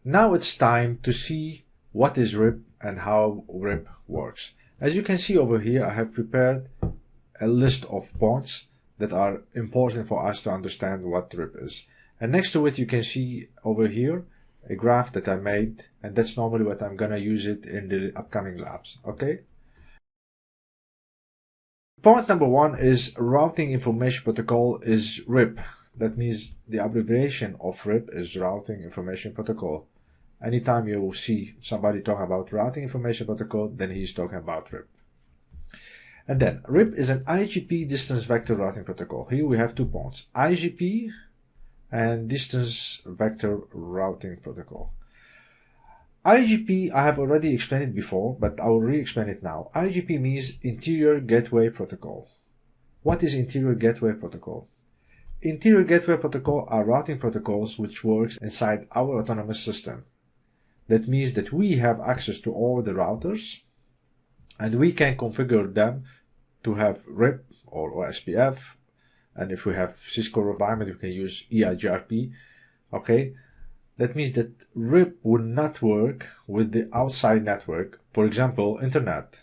Now it's time to see what is RIP and how RIP works. As you can see over here, I have prepared a list of points that are important for us to understand what RIP is. And next to it, you can see over here a graph that I made, and that's normally what I'm gonna use it in the upcoming labs, okay? Point number one is routing information protocol is RIP. That means the abbreviation of RIP is routing information protocol. Anytime you see somebody talking about routing information protocol, then he's talking about RIP. And then RIP is an IGP distance vector routing protocol. Here we have 2 points, IGP and distance vector routing protocol. IGP, I have already explained it before, but I will re-explain it now. IGP means Interior Gateway Protocol. What is Interior Gateway Protocol? Interior Gateway Protocol are routing protocols which works inside our autonomous system. That means that we have access to all the routers and we can configure them to have RIP or OSPF, and if we have Cisco environment, we can use EIGRP, okay? That means that RIP will not work with the outside network. For example, internet.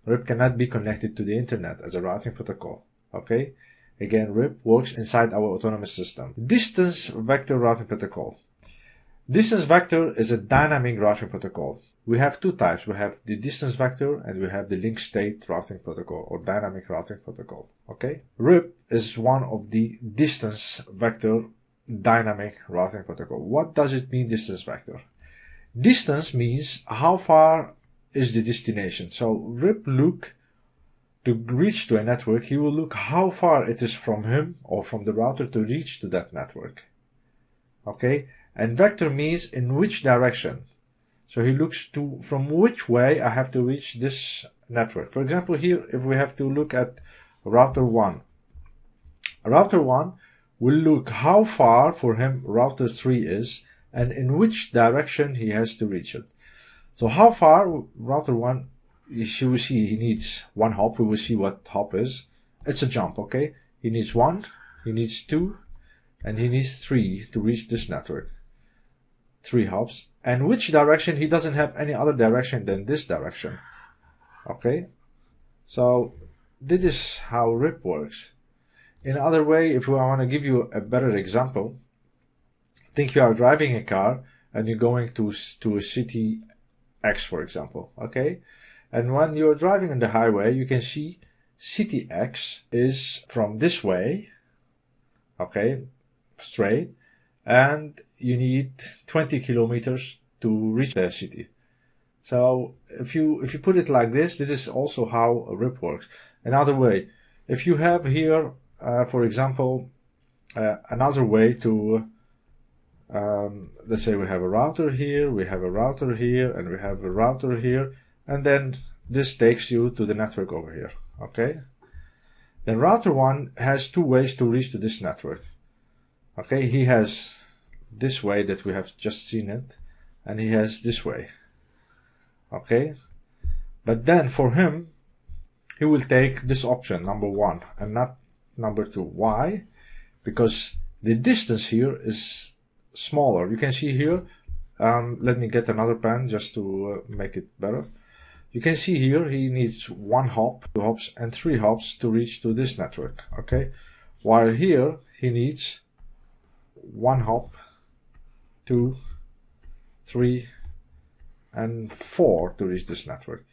RIP cannot be connected to the internet as a routing protocol. Okay? Again, RIP works inside our autonomous system. Distance vector routing protocol. Distance vector is a dynamic routing protocol. We have 2 types. We have the distance vector and we have the link state routing protocol or dynamic routing protocol. Okay? RIP is one of the distance vector dynamic routing protocol. What does it mean, distance vector? Distance means how far is the destination. So RIP look to reach to a network, he will look how far it is from him or from the router to reach to that network. Okay? And vector means in which direction. So he looks to from which way I have to reach this network. For example, here if we have to look at router 1. Router 1 will look how far for him router 3 is and in which direction he has to reach it. So how far router 1, you will see he needs 1 hop. We will see what hop is. It's a jump, okay? He needs 1, he needs 2, and he needs 3 to reach this network. 3 hops. And which direction? He doesn't have any other direction than this direction. Okay? So this is how RIP works. In other way, if I want to give you a better example, think you are driving a car and you're going to a city X, for example, okay? And when you're driving on the highway, you can see city X is from this way, okay, straight, and you need 20 kilometers to reach the city. So if you put it like this is also how a RIP works. Another way, if you have here for example, another way to, let's say we have a router here, we have a router here, and we have a router here, and then this takes you to the network over here, okay? Then router 1 has 2 ways to reach to this network, okay? He has this way that we have just seen it, and he has this way, okay? But then for him, he will take this option, number 1, and not number 2. Why? Because the distance here is smaller. You can see here, let me get another pen just to make it better. You can see here he needs 1 hop, 2 hops, and 3 hops to reach to this network, okay? While here he needs 1 hop, 2, 3, and 4 to reach this network.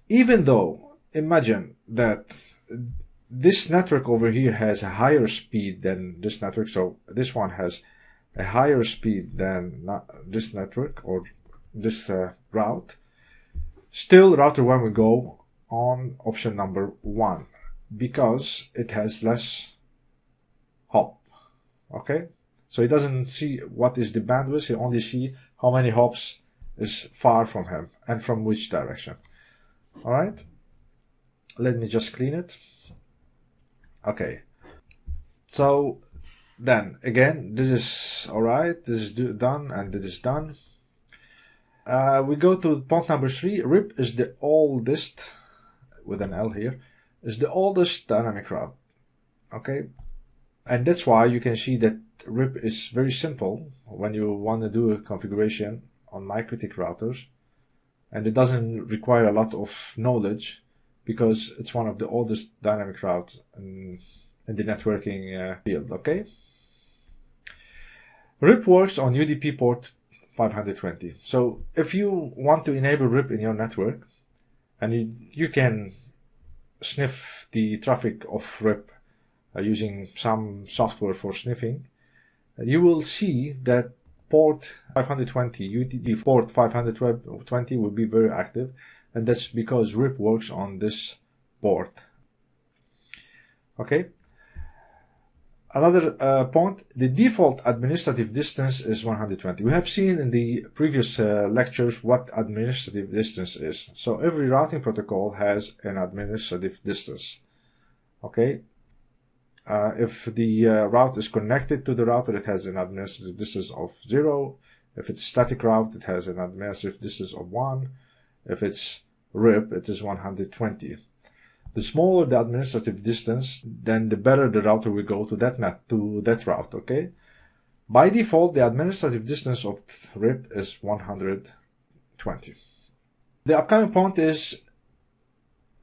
Even though, imagine that this network over here has a higher speed than this network, so this one has a higher speed than this network or this route, still router 1 will go on option number 1 because it has less hop, okay? So he doesn't see what is the bandwidth, he only see how many hops is far from him and from which direction. Alright, let me just clean it. Okay, so then again, this is alright, this is done, and this is done. We go to point number 3. RIP is the oldest, with an L here, is the oldest dynamic route. Okay, and that's why you can see that RIP is very simple when you want to do a configuration on MikroTik routers, and it doesn't require a lot of knowledge because it's one of the oldest dynamic routes in the networking field. Okay. RIP works on UDP port 520. So if you want to enable RIP in your network, and you can sniff the traffic of RIP using some software for sniffing, you will see that port 520, UDP port 520 will be very active, and that's because RIP works on this port. Okay. Another point, the default administrative distance is 120. We have seen in the previous lectures what administrative distance is. So every routing protocol has an administrative distance. Okay. If the route is connected to the router, it has an administrative distance of 0. If it's static route, it has an administrative distance of 1. If it's RIP, it is 120. The smaller the administrative distance, then the better the router will go to that route. Okay. By default, the administrative distance of RIP is 120. The upcoming point is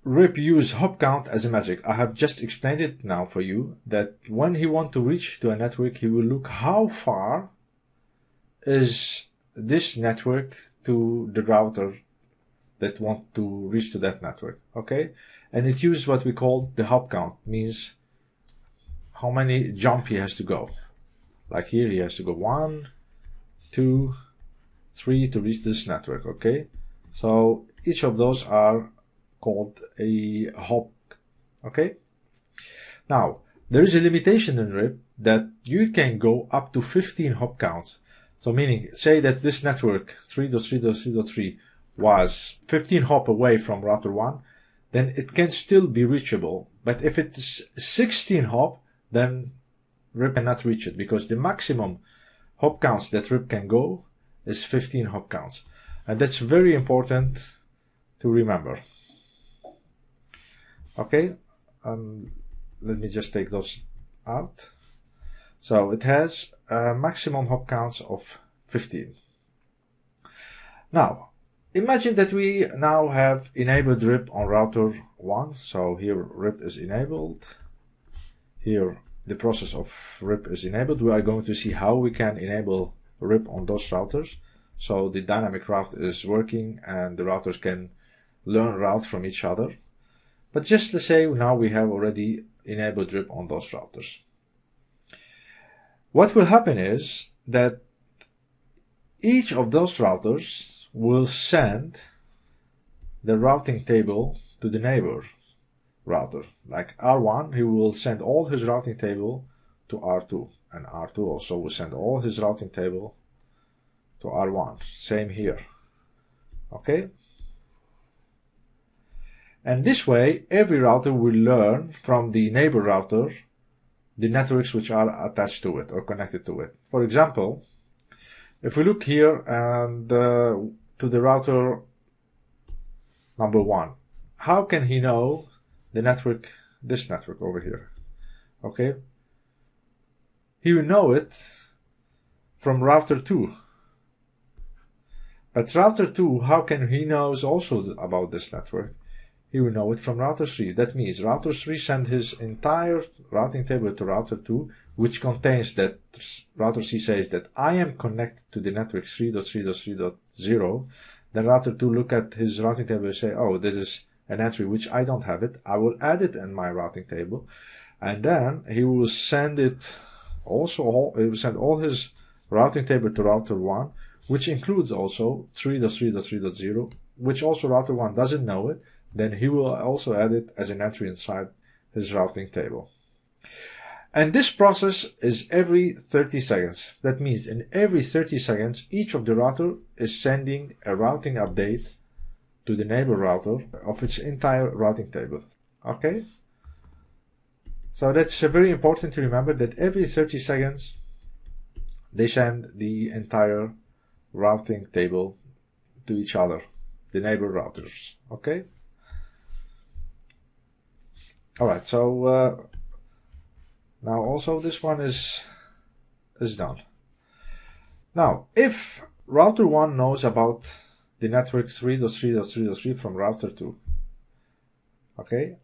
RIP use hop count as a metric. I have just explained it now for you that when he wants to reach to a network, he will look how far is this network to the router that want to reach to that network. Okay. And it uses what we call the hop count, means how many jump he has to go. Like here, he has to go 1, 2, 3 to reach this network. Okay. So each of those are called a hop. Okay. Now, there is a limitation in RIP that you can go up to 15 hop counts. So meaning, say that this network 3.3.3.3 was 15 hop away from router 1, then it can still be reachable. But if it's 16 hop, then RIP cannot reach it, because the maximum hop counts that RIP can go is 15 hop counts. And that's very important to remember. Okay, let me just take those out. So it has a maximum hop counts of 15. Now, imagine that we now have enabled RIP on router 1. So here RIP is enabled. Here the process of RIP is enabled. We are going to see how we can enable RIP on those routers. So the dynamic route is working and the routers can learn route from each other. But just let's say now we have already enabled RIP on those routers. What will happen is that each of those routers will send the routing table to the neighbor router. Like R1, he will send all his routing table to R2, and R2 also will send all his routing table to R1. Same here. Okay? And this way, every router will learn from the neighbor router the networks which are attached to it or connected to it. For example, if we look here and to the router number 1, how can he know the network, this network over here? Okay, he will know it from router 2. But router 2, how can he knows also about this network? He will know it from router 3. That means router 3 sends his entire routing table to router 2, which contains that router 3 says that I am connected to the network 3.3.3.0. Then router 2 look at his routing table and say, oh, this is an entry which I don't have it. I will add it in my routing table. And then he will send it also, he will send all his routing table to router 1, which includes also 3.3.3.0, which also router 1 doesn't know it. Then he will also add it as an entry inside his routing table. And this process is every 30 seconds. That means in every 30 seconds, each of the router is sending a routing update to the neighbor router of its entire routing table. Okay? So that's very important to remember that every 30 seconds, they send the entire routing table to each other, the neighbor routers. Okay? Alright, so now also this one is is done. Now, if router 1 knows about the network 3.3.3.3 from router 2, okay,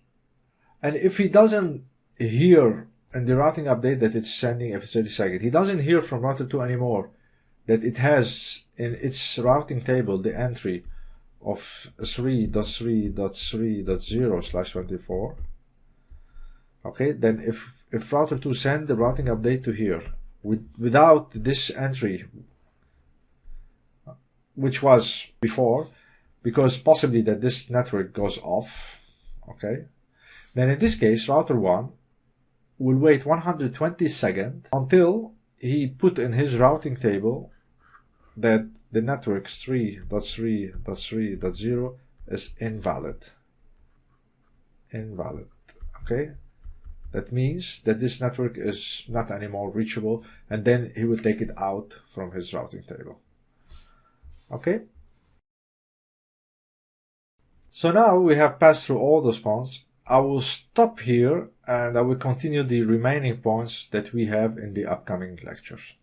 and if he doesn't hear in the routing update that it's sending every 30 seconds, he doesn't hear from router 2 anymore that it has in its routing table the entry of 3.3.3.0/24, okay, then if router 2 send the routing update to here without this entry, which was before, because possibly that this network goes off, okay, then in this case router 1 will wait 120 seconds until he put in his routing table that the network 3.3.3.0 is invalid. Okay, that means that this network is not anymore reachable, and then he will take it out from his routing table. Okay, so now we have passed through all those points. I will stop here and I will continue the remaining points that we have in the upcoming lectures.